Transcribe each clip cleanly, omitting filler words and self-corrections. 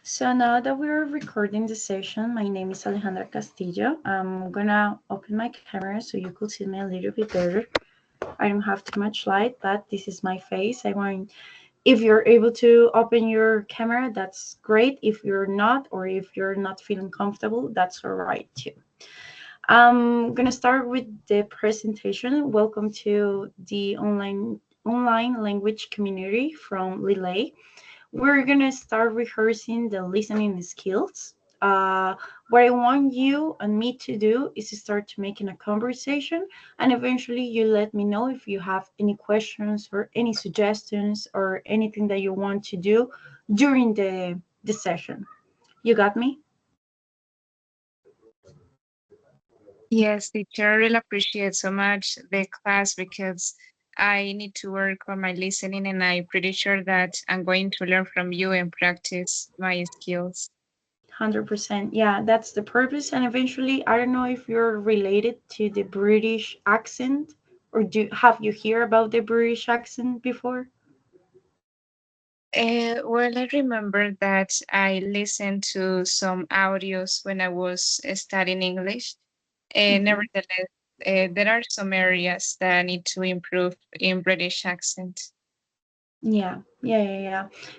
So now that we're recording the session, my name is Alejandra Castillo. I'm gonna open my camera so you could see me a little bit better. I don't have too much light, but this is my face. I want, if you're able to open your camera, that's great. If you're not, or if you're not feeling comfortable, that's all right too. I'm gonna start with the presentation. Welcome to the online language community from Lille. We're gonna start rehearsing the listening skills. What I want you and me to do is to start to making a conversation, and eventually you let me know if you have any questions or any suggestions or anything that you want to do during the session. You got me? Yes, teacher, I really appreciate so much the class because I need to work on my listening and I'm pretty sure that I'm going to learn from you and practice my skills. 100%. Yeah, that's the purpose. And eventually, I don't know if you're related to the British accent, or do have you heard about the British accent before? Well, I remember that I listened to some audios when I was studying English. Mhm. Nevertheless, there are some areas that I need to improve in British accent. Yeah.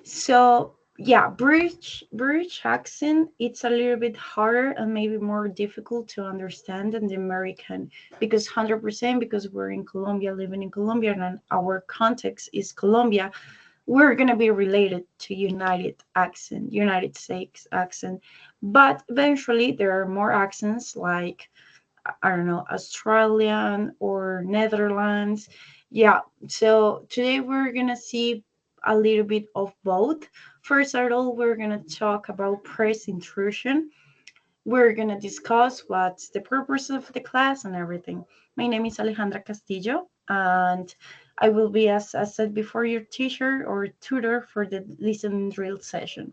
So yeah, British accent, it's a little bit harder and maybe more difficult to understand than the American, because 100%, because we're in Colombia, living in Colombia, and our context is Colombia. We're gonna be related to United States accent, but eventually there are more accents like, I don't know, Australian or Netherlands. Yeah, so today we're gonna see a little bit of both. First of all, we're gonna talk about press intrusion. We're gonna discuss what's the purpose of the class and everything. My name is Alejandra Castillo, and I will be, as I said before, your teacher or tutor for the listening drill session.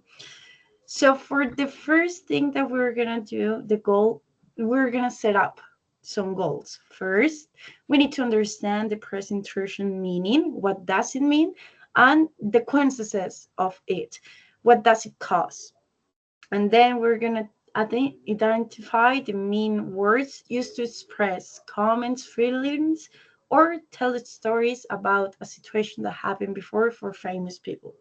So for the first thing that we're gonna do, the goal, we're gonna set up some goals. First, we need to understand the press intrusion meaning. What does it mean? And the consequences of it. What does it cause? And then we're gonna identify the main words used to express comments, feelings, or tell stories about a situation that happened before for famous people.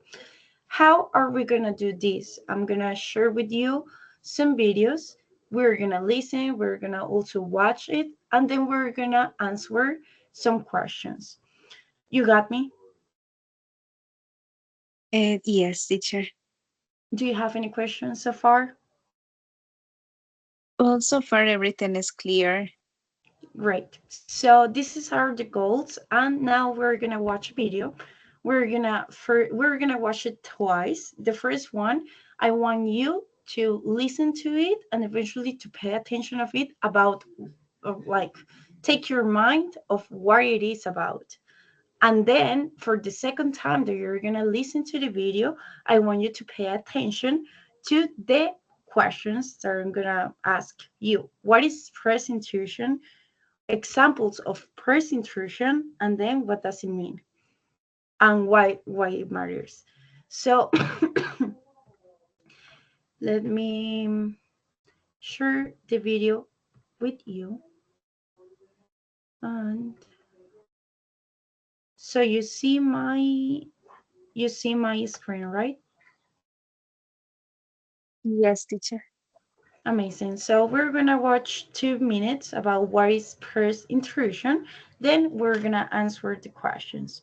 How are we going to do this? I'm going to share with you some videos. We're going to listen, we're going to also watch it, and then we're going to answer some questions. You got me? Yes, teacher. Do you have any questions so far? Well, so far everything is clear. Great. So this is our the goals, and now we're gonna watch a video. We're gonna watch it twice. The first one, I want you to listen to it and eventually to pay attention of it about, like, take your mind of what it is about. And then for the second time that you're gonna listen to the video, I want you to pay attention to the questions that I'm gonna ask you. What is stress intuition? Examples of press intrusion, and then what does it mean and why it matters. So let me share the video with you. And so you see my screen, right? Yes, teacher. Amazing. So we're gonna watch 2 minutes about what is press intrusion, then we're gonna answer the questions.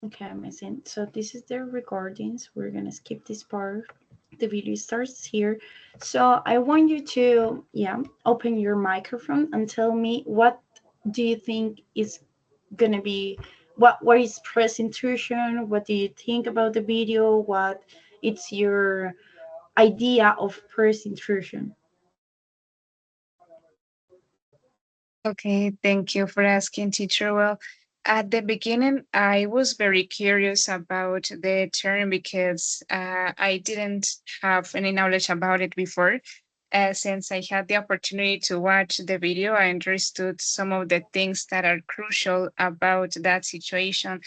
Okay, amazing. So this is the recordings. We're gonna skip this part. The video starts here. So I want you to, yeah, open your microphone and tell me what do you think is gonna be, what is press intrusion? What do you think about the video? What it's your idea of press intrusion? Okay, thank you for asking, teacher. Well, at the beginning, I was very curious about the term because I didn't have any knowledge about it before. Since I had the opportunity to watch the video, I understood some of the things that are crucial about that situation.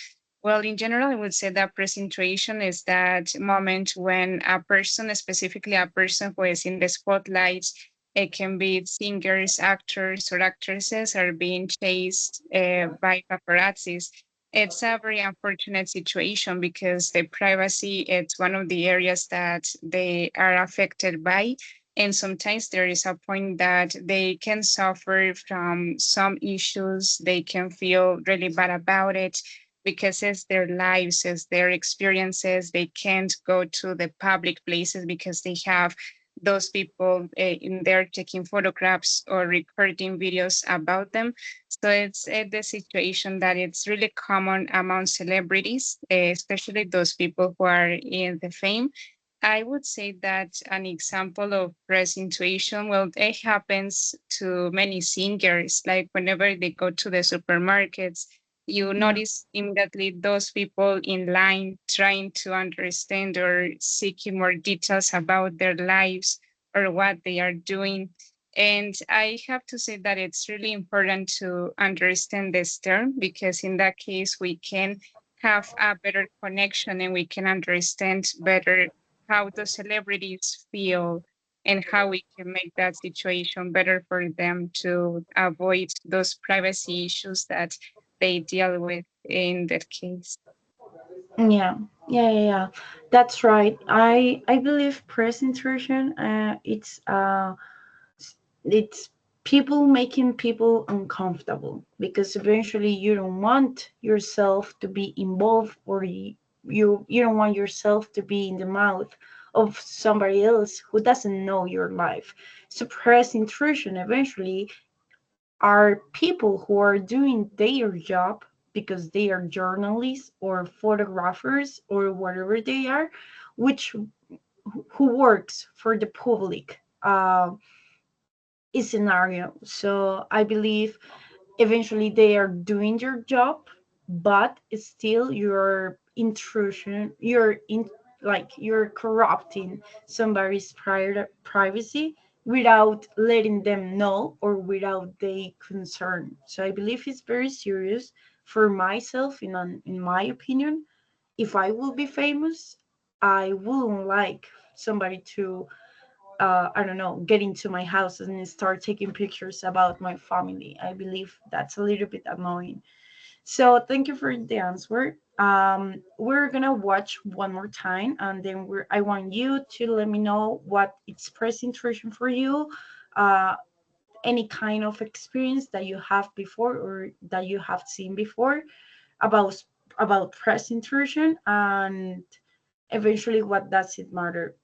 Well, in general, I would say that presentation is that moment when a person, specifically a person who is in the spotlight, it can be singers, actors, or actresses are being chased by paparazzis. It's a very unfortunate situation because the privacy is one of the areas that they are affected by. And sometimes there is a point that they can suffer from some issues. They can feel really bad about it because it's their lives, it's their experiences. They can't go to the public places because they have those people in there taking photographs or recording videos about them. So it's the situation that it's really common among celebrities, especially those people who are in the fame. I would say that an example of press intuition, well, it happens to many singers. Like whenever they go to the supermarkets, you Yeah. notice immediately those people in line trying to understand or seeking more details about their lives or what they are doing. And I have to say that it's really important to understand this term because in that case, we can have a better connection and we can understand better how the celebrities feel and how we can make that situation better for them to avoid those privacy issues that they deal with in that case. Yeah, yeah. That's right. I believe press intrusion. It's people making people uncomfortable because eventually you don't want yourself to be involved, or you don't want yourself to be in the mouth of somebody else who doesn't know your life. So press intrusion eventually are people who are doing their job because they are journalists or photographers or whatever they are, which who works for the public scenario. So I believe eventually they are doing their job, but it's still your intrusion, you're corrupting somebody's privacy without letting them know or without their concern. So I believe it's very serious. For myself, in my opinion, if I will be famous, I wouldn't like somebody to I don't know, get into my house and start taking pictures about my family. I believe that's a little bit annoying. So thank you for the answer. We're gonna watch one more time, and then I want you to let me know what it's press intrusion for you. Uh, any kind of experience that you have before or that you have seen before about press intrusion, and eventually what does it matter.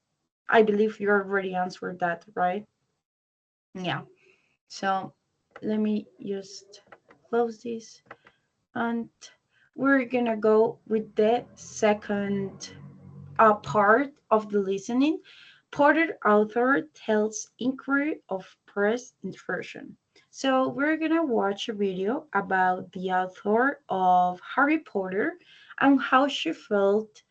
I believe you already answered that, right? Yeah. So let me just close this, and we're gonna go with the second part of the listening. Porter author tells inquiry of press intrusion. So we're gonna watch a video about the author of Harry Potter and how she felt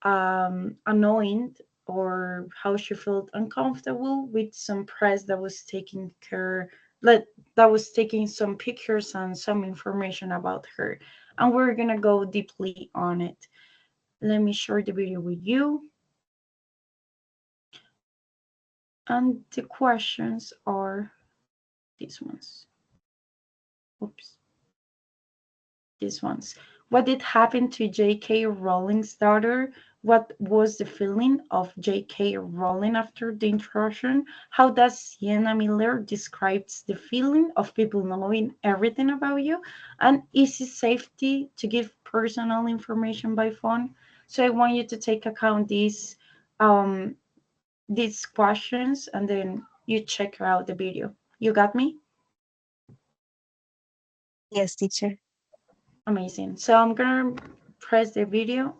annoyed, or how she felt uncomfortable with some press that was taking care that that was taking some pictures and some information about her, and we're gonna go deeply on it. Let me share the video with you, and the questions are these ones. Oops. These ones. What did happen to J.K. Rowling's daughter? What was the feeling of J.K. Rowling after the intrusion? How does Sienna Miller describes the feeling of people knowing everything about you? And is it safety to give personal information by phone. So I want you to take account um, these questions, and then you check out the video. You got me? Yes, teacher. Amazing. So I'm gonna press the video.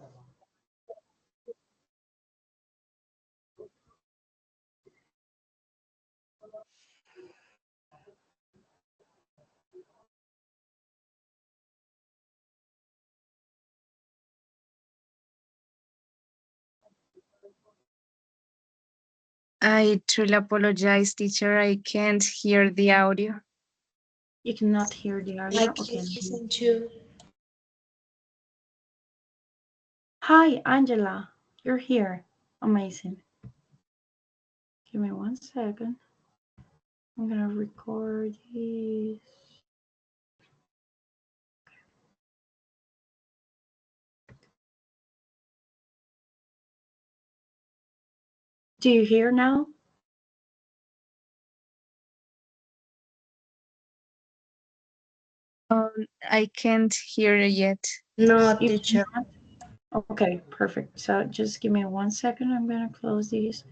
I truly apologize, teacher. I can't hear the audio. You cannot hear the I audio. can Okay. listen to. Hi, Angela. You're here. Amazing. Give me 1 second. I'm gonna record this. Do you hear now? I can't hear yet. No, You teacher. cannot? Okay, perfect. So just give me 1 second. I'm gonna close these,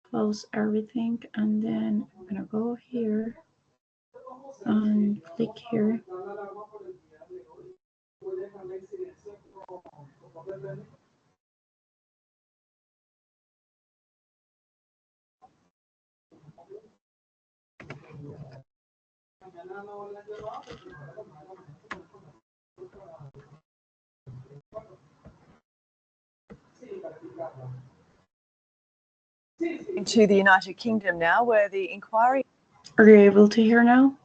close everything, and then I'm gonna go here and click here. To the United Kingdom now, where the inquiry. Are you able to hear now?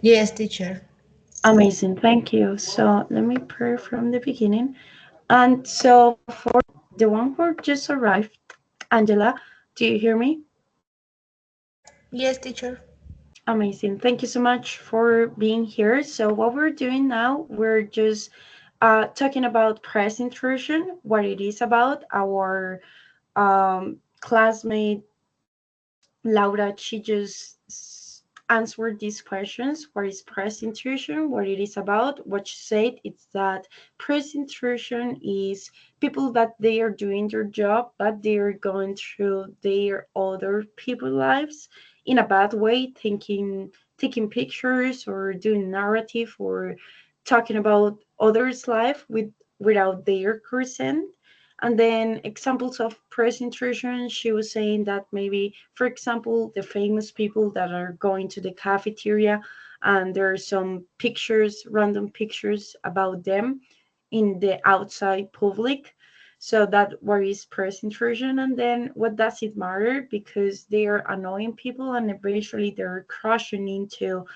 Yes, teacher. Amazing, thank you. So let me pray from the beginning. And so for the one who just arrived, Angela, do you hear me? Yes, teacher. Amazing. Thank you so much for being here. So what we're doing now, we're just talking about press intrusion, what it is about. Our classmate Laura, she just answered these questions. What is press intrusion? What it is about? What she said is that press intrusion is people that they are doing their job, but they are going through their other people's lives in a bad way, taking pictures or doing narrative or talking about others' life without their consent. And then examples of press intrusion, she was saying that maybe, for example, the famous people that are going to the cafeteria and there are some pictures, random pictures about them in the outside public. So that worries press intrusion. And then what does it matter? Because they are annoying people and eventually they're crushing into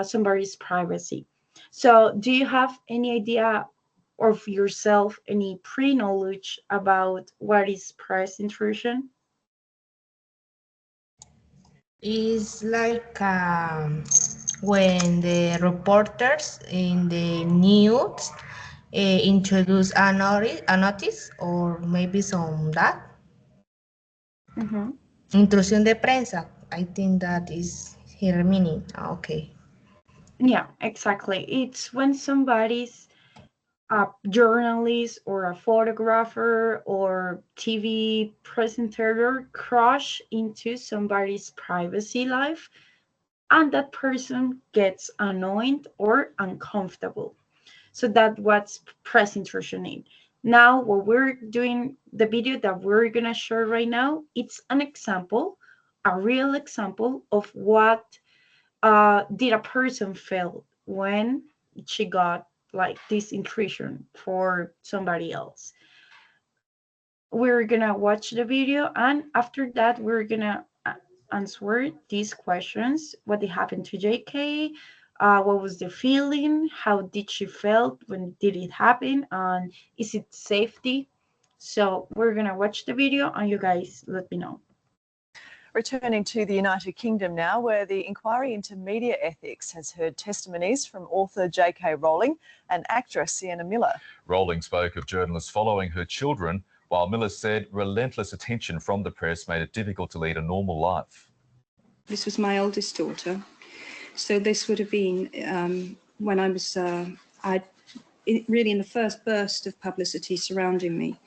somebody's privacy. So, do you have any idea of yourself, any pre-knowledge about what is press intrusion? It's like when the reporters in the news introduce a notice or maybe some that. Mm-hmm. Intrusión de prensa. I think that is her meaning. Okay. Yeah, exactly. It's when somebody's a journalist or a photographer or TV presenter crush into somebody's privacy life and that person gets annoyed or uncomfortable. So that's what's press intrusion in. Now, what we're doing, the video that we're gonna share right now, it's an example, a real example of what did a person feel when she got like this intrusion for somebody else. We're gonna watch the video, and after that, we're gonna answer these questions: what did happen to JK, what was the feeling, how did she felt when did it happen, and is it safety? So we're gonna watch the video and you guys let me know. Returning to the United Kingdom now, where the inquiry into media ethics has heard testimonies from author J.K. Rowling and actress Sienna Miller. Rowling spoke of journalists following her children, while Miller said relentless attention from the press made it difficult to lead a normal life. This was my oldest daughter. So this would have been when I was, I'd really in the first burst of publicity surrounding me.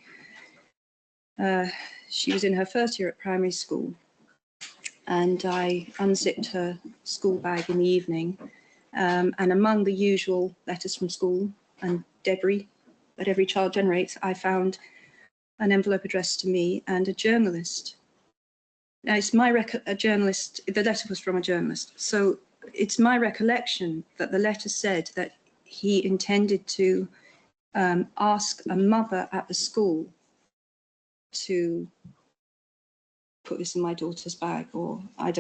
She was in her first year at primary school, and I unzipped her school bag in the evening, and among the usual letters from school and debris that every child generates, I found an envelope addressed to me and a journalist. Now, it's a journalist, the letter was from a journalist, so it's my recollection that the letter said that he intended to ask a mother at the school to put this in my daughter's bag, or I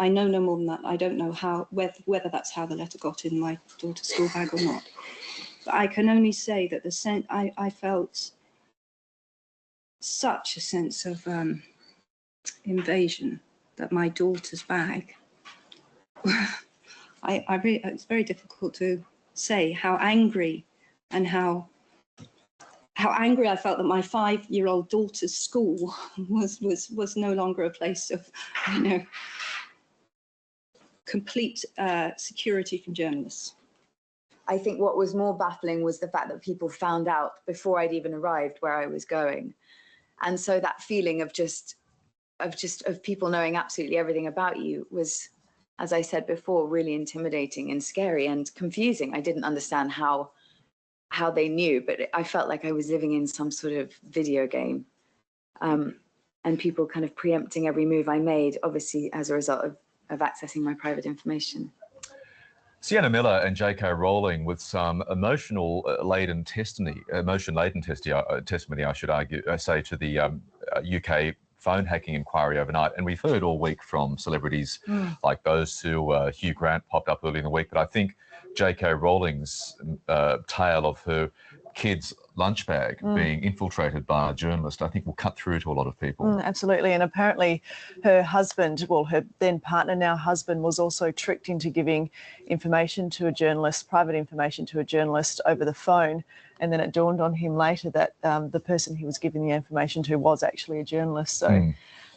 know no more than that. I don't know whether that's how the letter got in my daughter's school bag or not. But I can only say that I felt such a sense of invasion that my daughter's bag. It's very difficult to say how angry and how angry I felt that my 5-year-old daughter's school was no longer a place of, complete security from journalists. I think what was more baffling was the fact that people found out before I'd even arrived where I was going. And so that feeling of people knowing absolutely everything about you was, as I said before, really intimidating and scary and confusing. I didn't understand how they knew, but I felt like I was living in some sort of video game, and people kind of preempting every move I made, obviously as a result of accessing my private information. Sienna Miller and J.K. Rowling with some emotion-laden testimony, I should say, to the UK phone hacking inquiry overnight. And we've heard all week from celebrities like those who Hugh Grant popped up early in the week. But I think J.K. Rowling's tale of her kids' lunch bag being infiltrated by a journalist, I think will cut through to a lot of people. Absolutely. And apparently her husband, well, her then partner, now husband, was also tricked into giving information to a journalist, private information to a journalist over the phone. And then it dawned on him later that the person he was giving the information to was actually a journalist. So,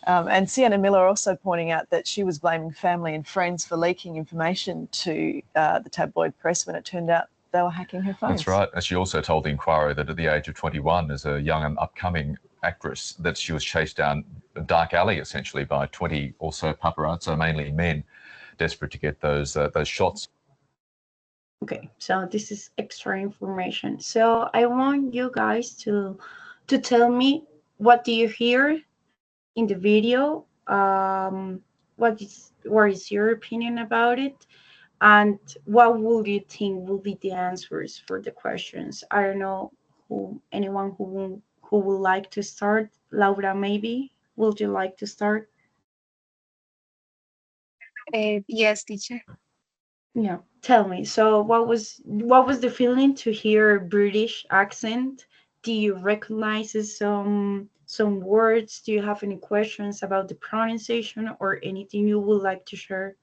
and Sienna Miller also pointing out that she was blaming family and friends for leaking information to the tabloid press when it turned out they were hacking her phones. That's right. And she also told the inquiry that at the age of 21, as a young and upcoming actress, that she was chased down a dark alley, essentially, by 20 or so paparazzi, mainly men, desperate to get those shots. Okay, so this is extra information. So I want you guys to tell me, what do you hear in the video? What is your opinion about it? And what would you think will be the answers for the questions? I don't know anyone who would like to start. Laura, maybe. Would you like to start? Yes, teacher. Yeah, tell me. So what was the feeling to hear British accent? Do you recognize some words? Do you have any questions about the pronunciation or anything you would like to share?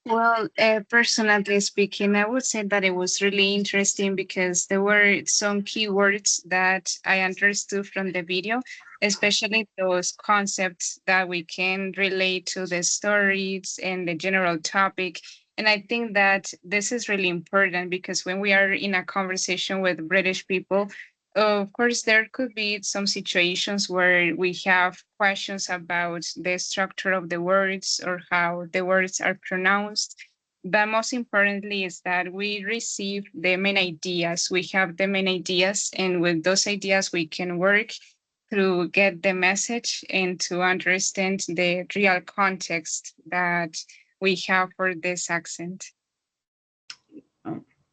Well, personally speaking, I would say that it was really interesting because there were some keywords that I understood from the video, especially those concepts that we can relate to the stories and the general topic. And I think that this is really important because when we are in a conversation with British people, of course, there could be some situations where we have questions about the structure of the words or how the words are pronounced. But most importantly is that we receive the main ideas. We have the main ideas, and with those ideas, we can work to get the message and to understand the real context that we have for this accent.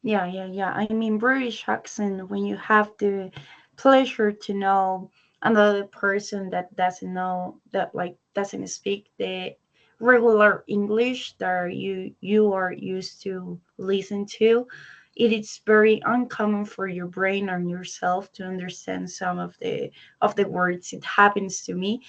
Yeah. I mean, British accent, when you have the pleasure to know another person that doesn't know, that like doesn't speak the regular English that you are used to listen to, it is very uncommon for your brain and yourself to understand some of the words. It happens to me,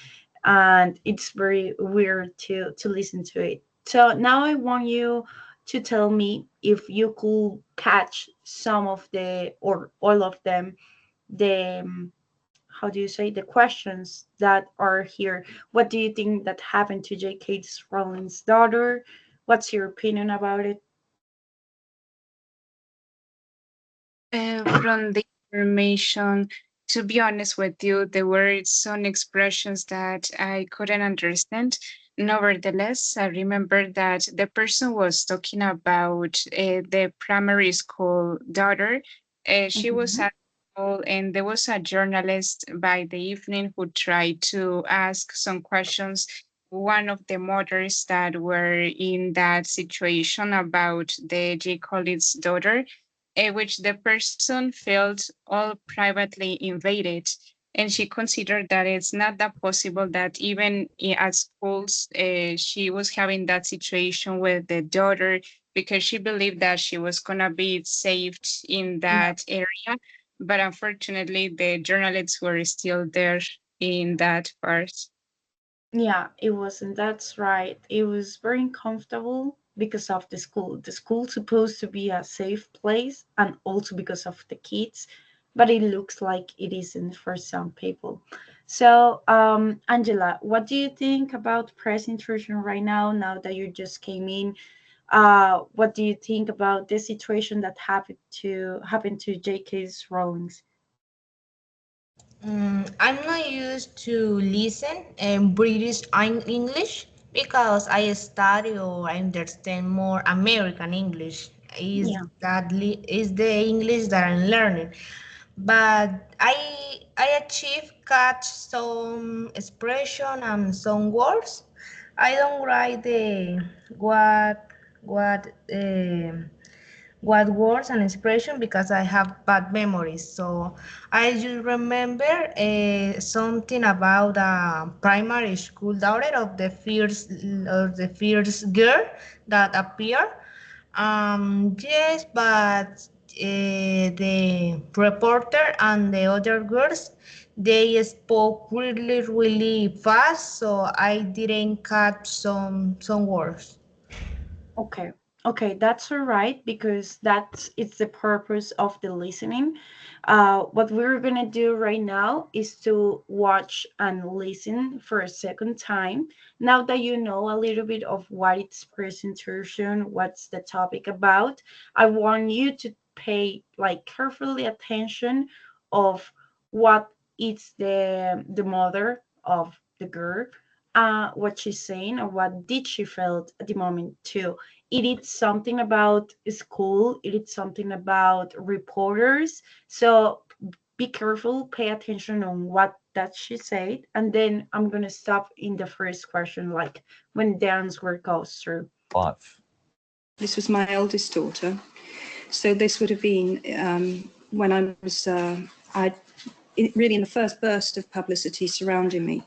and it's very weird to listen to it. So now I want you to tell me, if you could catch some of the or all of them, the how do you say, the questions that are here. What do you think that happened to J.K. Rowling's daughter? What's your opinion about it? From the information, to be honest with you, there were some expressions that I couldn't understand. Nevertheless, I remember that the person was talking about the primary school daughter. She was Mhm. at school, and there was a journalist by the evening who tried to ask some questions. One of the mothers that were in that situation about the J. Collins daughter, which the person felt all privately invaded. And she considered that it's not that possible that even at schools, she was having that situation with the daughter because she believed that she was going to be saved in Yeah. that area. But unfortunately, the journalists were still there in that part. Yeah, it wasn't. That's right. It was very uncomfortable because of the school. The school's supposed to be a safe place and also because of the kids, but it looks like it isn't for some people. So, Angela, what do you think about press intrusion right now, now that you just came in? What do you think about this situation that happened to J.K.'s Rowling's? I'm not used to listen British English because I study or I understand more American English. Is the English that I'm learning, but I achieve catch some expression and some words. I don't write the what what words and expression because I have bad memories. So I just remember something about a primary school daughter of the first girl that appeared. Yes, but the reporter and the other girls they spoke really really fast, so I didn't catch some words. Okay. Okay, that's all right because that's it's the purpose of the listening. What we're gonna do right now is to watch and listen for a second time. Now that you know a little bit of what it's presentation, what's the topic about, I want you to pay like carefully attention of what is the mother of the girl, what she's saying or what did she felt at the moment too. It is something about school, it is something about reporters. So be careful, pay attention on what that she said, and then I'm gonna stop in the first question, like when the answer goes through. Life. This was my eldest daughter. So this would have been when I was, really in the first burst of publicity surrounding me.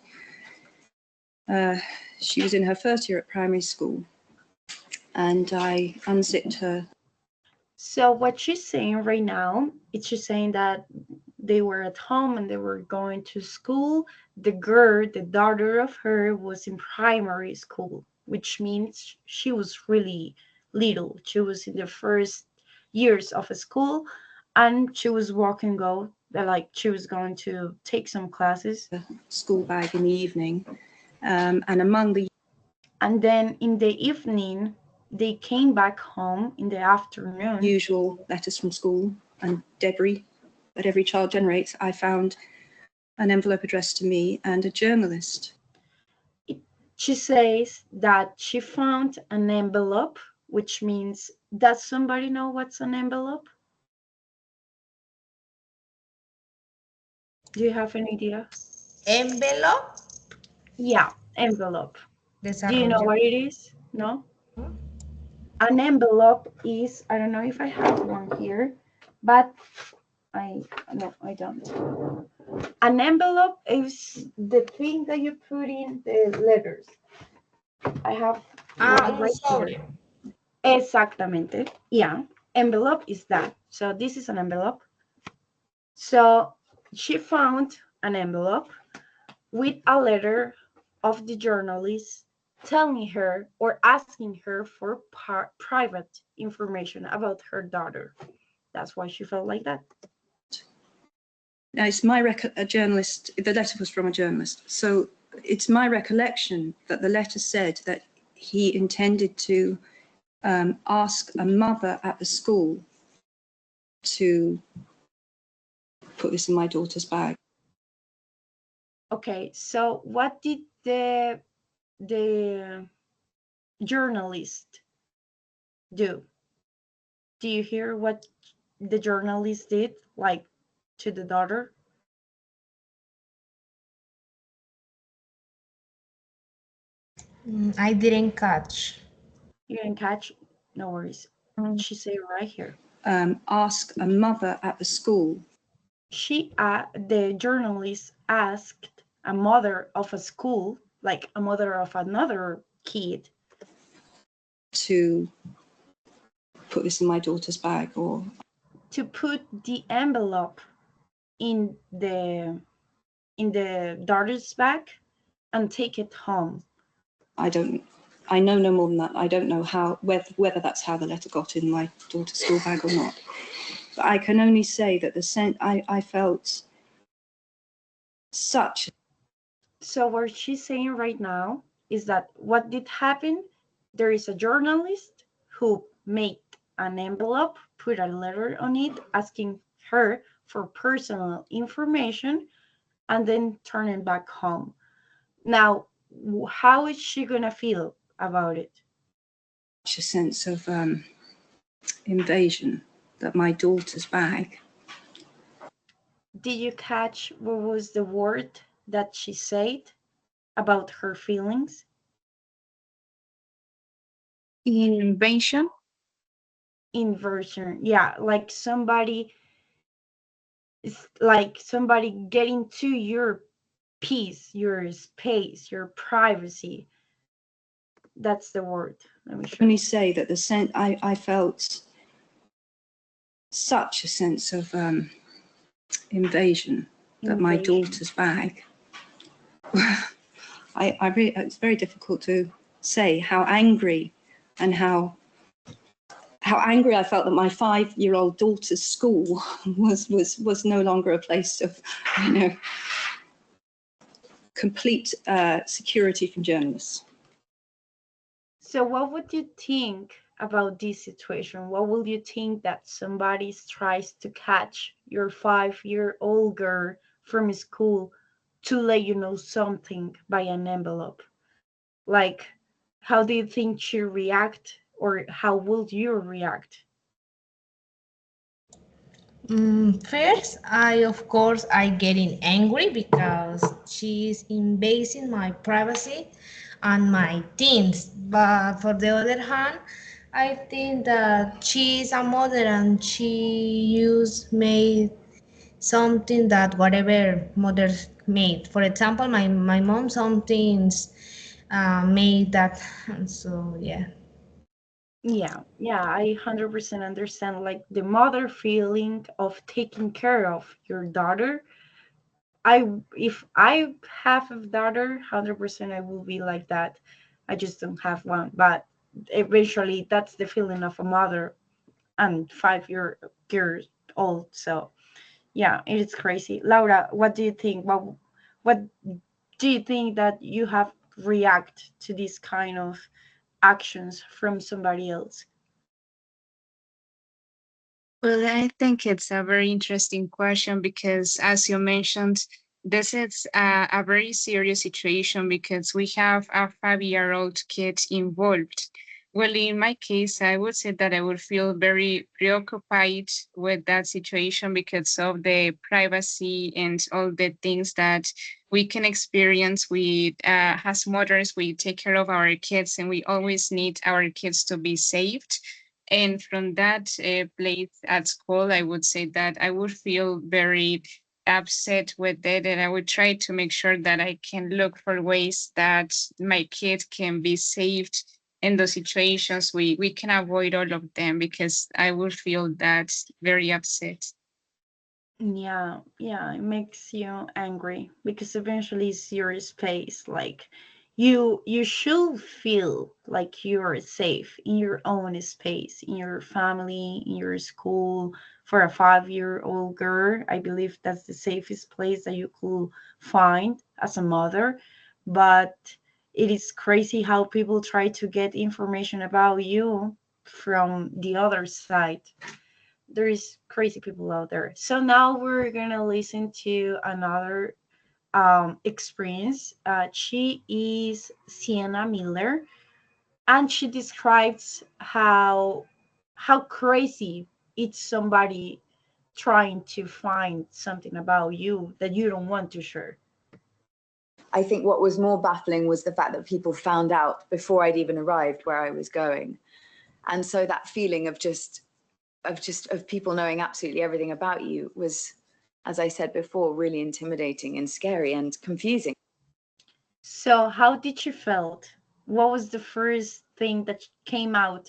She was in her first year at primary school, and I unzipped her. So what she's saying right now, it's she's saying that they were at home and they were going to school. The girl, the daughter of her, was in primary school, which means she was really little. She was in the first years of a school, and she was walking go like she was going to take some classes. School bag in the evening, and among the And then in the evening, they came back home in the afternoon. usual letters from school and debris that every child generates, I found an envelope addressed to me and a journalist. She says that she found an envelope, which means, does somebody know what's an envelope? Do you have any idea? Envelope Yeah, envelope. Do you know desarrollado. what it is? No? An envelope is, I don't know if I have one here, but no, I don't. An envelope is the thing that you put in the letters. I have one Un right here. sobre. Exactamente. Yeah. Envelope is that. So this is an envelope. So she found an envelope with a letter of the journalist telling her or asking her for private information about her daughter. That's why she felt like that. Now, it's my a journalist, the letter was from a journalist. So it's my recollection that the letter said that he intended to ask a mother at the school to put this in my daughter's bag. Okay, so what did the journalist do? Do you hear what the journalist did, like to the daughter? I didn't catch. You didn't catch? No worries. Mm. She said right here. Ask a mother at the school The journalist asked a mother of a school, like a mother of another kid, to put this in my daughter's bag, or to put the envelope in the daughter's bag and take it home. I know no more than that. I don't know whether that's how the letter got in my daughter's school bag or not. But I can only say that I felt such. So what she's saying right now is that what did happen? There is a journalist who made an envelope, put a letter on it, asking her for personal information, and then turning back home. Now, how is she gonna feel about it? A sense of invasion, that my daughter's bag. Did you catch what was the word that she said about her feelings? Invention. Inversion. Yeah, like somebody getting to your peace, your space, your privacy. That's the word. Let me show Only you. say that I felt such a sense of invasion, that my Invasion. daughter's bag. It's very difficult to say how angry and how angry I felt that my 5-year-old daughter's school was no longer a place of, complete security from journalists. So what would you think about this situation? What will you think that somebody tries to catch your 5-year-old girl from school to let you know something by an envelope? Like, how do you think she react, or how would you react? First, I getting angry because she's invading my privacy and my things. But for the other hand, I think that she's a mother and she used made something that whatever mothers made. For example, my mom something's made that. So yeah. Yeah, I 100% understand, like the mother feeling of taking care of your daughter. If I have a daughter, 100% I will be like that. I just don't have one, but eventually that's the feeling of a mother and 5 years old. So yeah, it is crazy. Laura, what do you think? What do you think that you have react to this kind of actions from somebody else? Well, I think it's a very interesting question because, as you mentioned, this is a very serious situation because we have a 5-year-old kid involved. Well, in my case, I would say that I would feel very preoccupied with that situation because of the privacy and all the things that we can experience. We, as mothers, we take care of our kids and we always need our kids to be saved. And from that place at school, I would say that I would feel very upset with it. And I would try to make sure that I can look for ways that my kid can be saved in those situations. We can avoid all of them because I would feel that very upset. Yeah, it makes you angry because eventually it's your space. Like you should feel like you're safe in your own space, in your family, in your school. For a 5-year-old girl, I believe that's the safest place that you could find as a mother. But it is crazy how people try to get information about you from the other side. there is crazy people out there. So now we're gonna listen to another experience. She is Sienna Miller, and she describes how crazy it's somebody trying to find something about you that you don't want to share. I think what was more baffling was the fact that people found out before I'd even arrived where I was going. And so that feeling of people knowing absolutely everything about you was, as I said before, really intimidating and scary and confusing. So how did you felt? What was the first thing that came out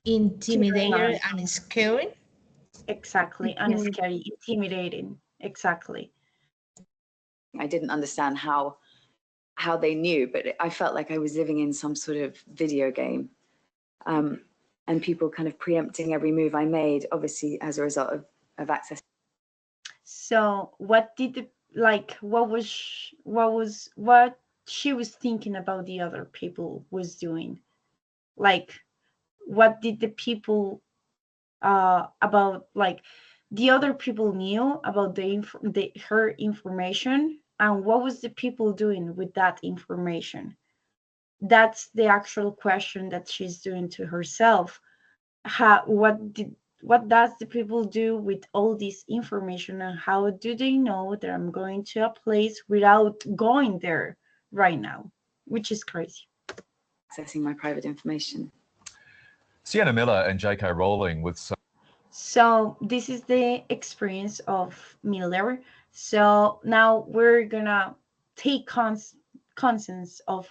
to your Intimidated mind? and scary. Exactly, and scary, intimidating. Exactly. I didn't understand how they knew, but I felt like I was living in some sort of video game. And people kind of preempting every move I made, obviously as a result of access. So what did the, like what she was thinking about the other people was doing? Like what did the people about like the other people knew about her information, and what was the people doing with that information? That's the actual question that she's doing to herself. How what does the people do with all this information, and how do they know that I'm going to a place without going there right now, which is crazy. Accessing my private information. Sienna Miller and J.K. Rowling with some. So this is the experience of Miller. So now we're gonna take conscience of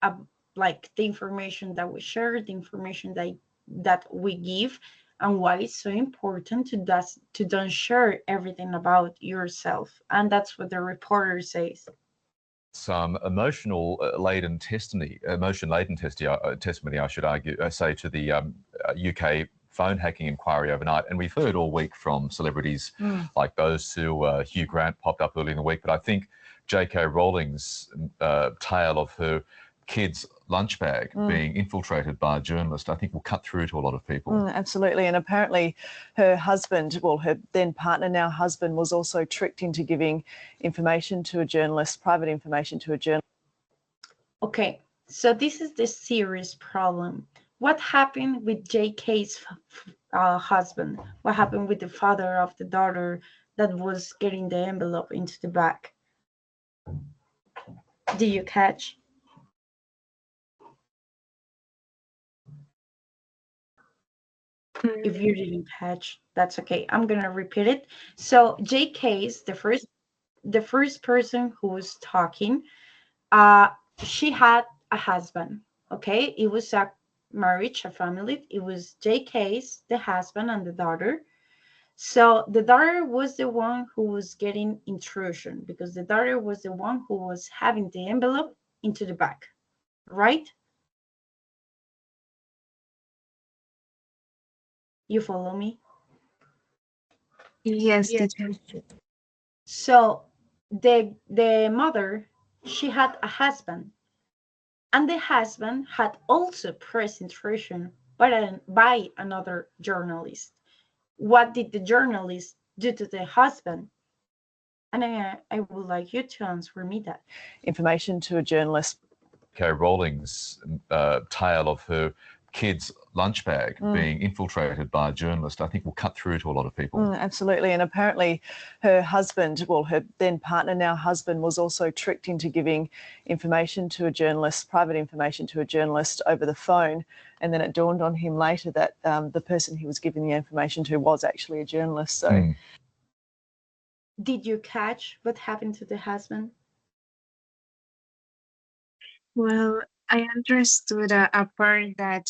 uh, like the information that we share, the information that we give, and why it's so important to don't share everything about yourself. And that's what the reporter says. Some emotional laden testimony, I should argue, say, to the UK phone hacking inquiry overnight. And we've heard all week from celebrities like those two. Hugh Grant popped up early in the week, but I think J.K. Rowling's tale of her kids' lunch bag being infiltrated by a journalist, I think will cut through to a lot of people. Absolutely. And apparently her husband, well, her then partner, now husband, was also tricked into giving information to a journalist, private information to a journalist. Okay, so this is the serious problem. What happened with JK's husband? What happened with the father of the daughter that was getting the envelope into the bag? Do you catch? If you didn't catch, that's okay. I'm gonna repeat it. So JK's the first person who was talking. She had a husband. Okay, it was a marriage, a family. It was JK's, the husband, and the daughter. So the daughter was the one who was getting intrusion because the daughter was the one who was having the envelope into the bag, right? You follow me? Yes, Yes, teacher. So the mother, she had a husband, and the husband had also press intrusion by another journalist. What did the journalist do to the husband? And I would like you to answer me that. Information to a journalist. J.K. Rowling's tale of her kids' lunch bag being infiltrated by a journalist, I think will cut through to a lot of people. Absolutely. And apparently her husband, well, her then partner, now husband, was also tricked into giving information to a journalist, private information to a journalist over the phone. And then it dawned on him later that the person he was giving the information to was actually a journalist. So. Did you catch what happened to the husband? Well, I understood a part that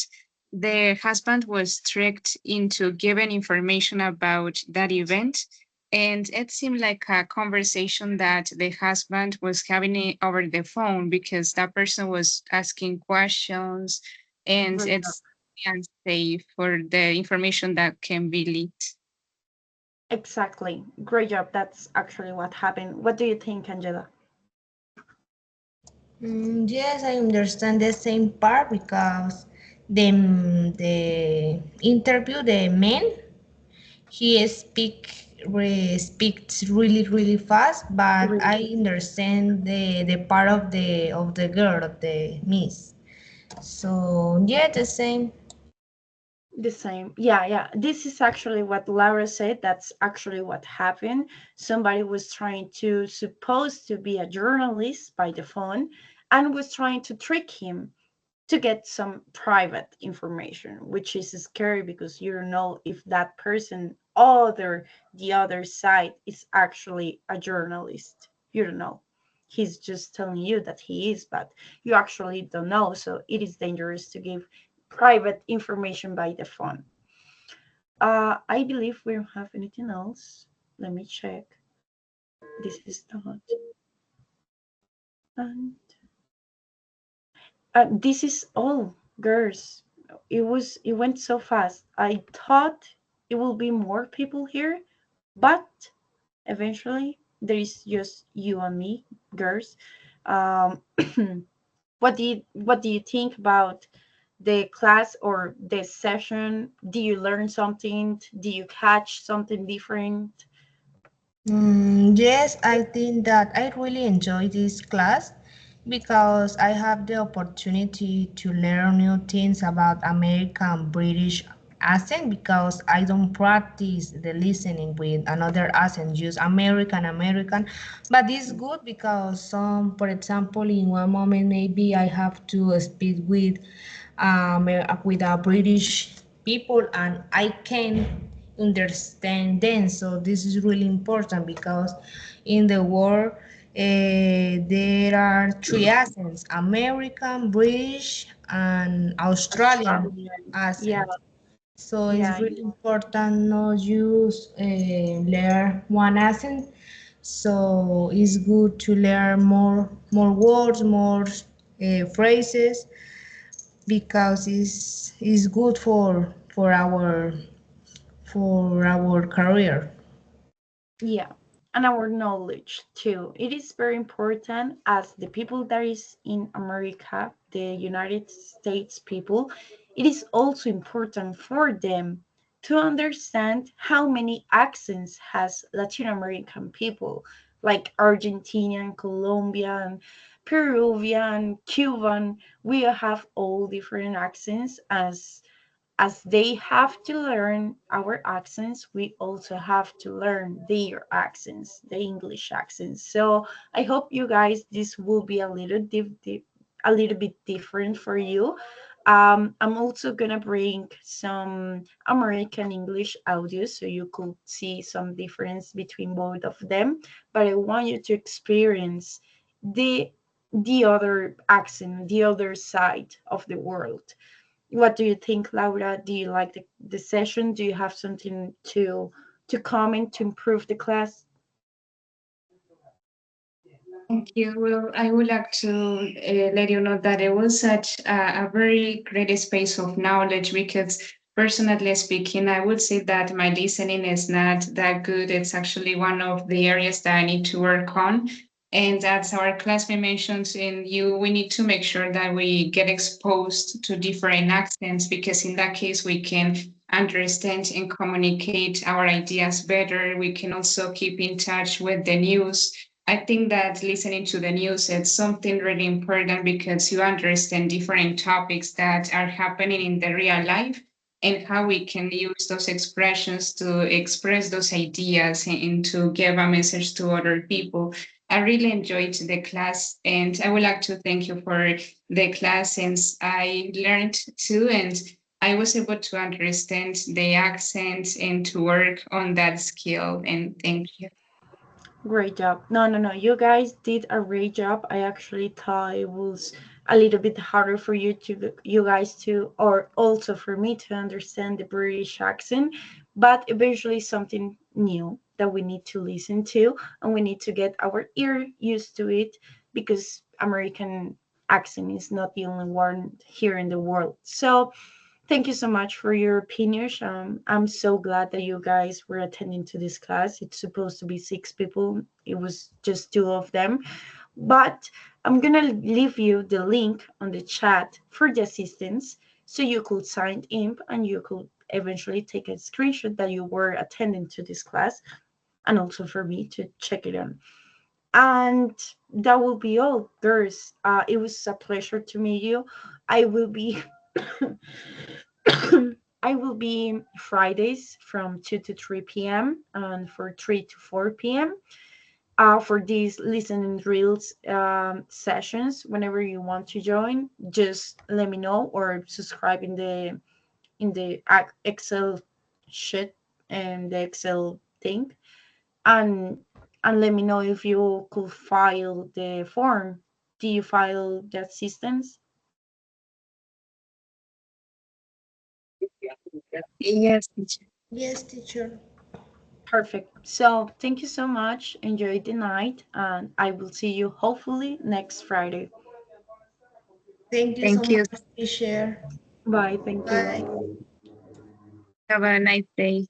the husband was tricked into giving information about that event. And it seemed like a conversation that the husband was having it over the phone because that person was asking questions, and Great job. it's unsafe for the information that can be leaked. Exactly. Great job. That's actually what happened. What do you think, Angela? Yes, I understand the same part because the interview, the man, He speaks really fast, but Really. I understand the part of the girl, of the miss. So yeah, the same. The same. Yeah, yeah. This is actually what Laura said. That's actually what happened. Somebody was trying to, supposed to be a journalist by the phone, and was trying to trick him to get some private information, which is scary because you don't know if that person, the other side, is actually a journalist. You don't know. He's just telling you that he is, but you actually don't know. So it is dangerous to give private information by the phone. I believe we don't have anything else. Let me check. This is not. And this is all, girls. It went so fast. I thought it will be more people here, but eventually there is just you and me, girls. Um, what do you think about the class or the session? Do you learn something? Do you catch something different? Yes, I think that I really enjoy this class because I have the opportunity to learn new things about American British accent because I don't practice the listening with another accent, just American. But it's good because for example, in one moment maybe I have to speak with a British people and I can understand them. So this is really important because in the world there are three accents: American, British, and Australian Australian. Yeah, accent. So it's yeah, really important not use learn one accent. So it's good to learn more words, more phrases because it's good for our career. yeah. And our knowledge too. It is very important as the people that is in America, the United States people, it is also important for them to understand how many accents has Latin American people, like Argentinian, Colombian, Peruvian, Cuban. We have all different accents as they have to learn our accents, we also have to learn their accents, the English accents. So I hope you guys this will be a little bit different for you. I'm also gonna bring some American English audio so you could see some difference between both of them. But I want you to experience the the other accent, the other side of the world. What do you think, Laura? Do you like the session? Do you have something to comment to improve the class? Thank you. Well, I would like to let you know that it was such a very great space of knowledge because, personally speaking, I would say that my listening is not that good. It's actually one of the areas that I need to work on. And as our classmate mentions in you, we need to make sure that we get exposed to different accents because in that case we can understand and communicate our ideas better. We can also keep in touch with the news. I think that listening to the news is something really important because you understand different topics that are happening in the real life and how we can use those expressions to express those ideas and to give a message to other people. I really enjoyed the class and I would like to thank you for the class since I learned too and I was able to understand the accent and to work on that skill. And thank you. Great job. No, no, no. You guys did a great job. I actually thought it was a little bit harder for you guys to, or also for me to understand the British accent, but eventually something new that we need to listen to, and we need to get our ear used to it because American accent is not the only one here in the world. So thank you so much for your opinions. I'm so glad that you guys were attending to this class. It's supposed to be 6 people. It was just 2 of them. But I'm gonna leave you the link on the chat for the assistance so you could sign in and you could eventually take a screenshot that you were attending to this class, and also for me to check it on. And that will be all, girls. It was a pleasure to meet you. I will be I will be Fridays from 2 to 3 p.m. and for 3 to 4 p.m. For these listening drills sessions. Whenever you want to join, just let me know or subscribe in the Excel sheet and the Excel thing, and let me know if you could file the form. Do you file the assistance? Yes, teacher. Yes, teacher. Perfect. So thank you so much. Enjoy the night, and I will see you hopefully next Friday. Thank you so Thank you. much, teacher. Bye. Thank you. Bye. Have a nice day.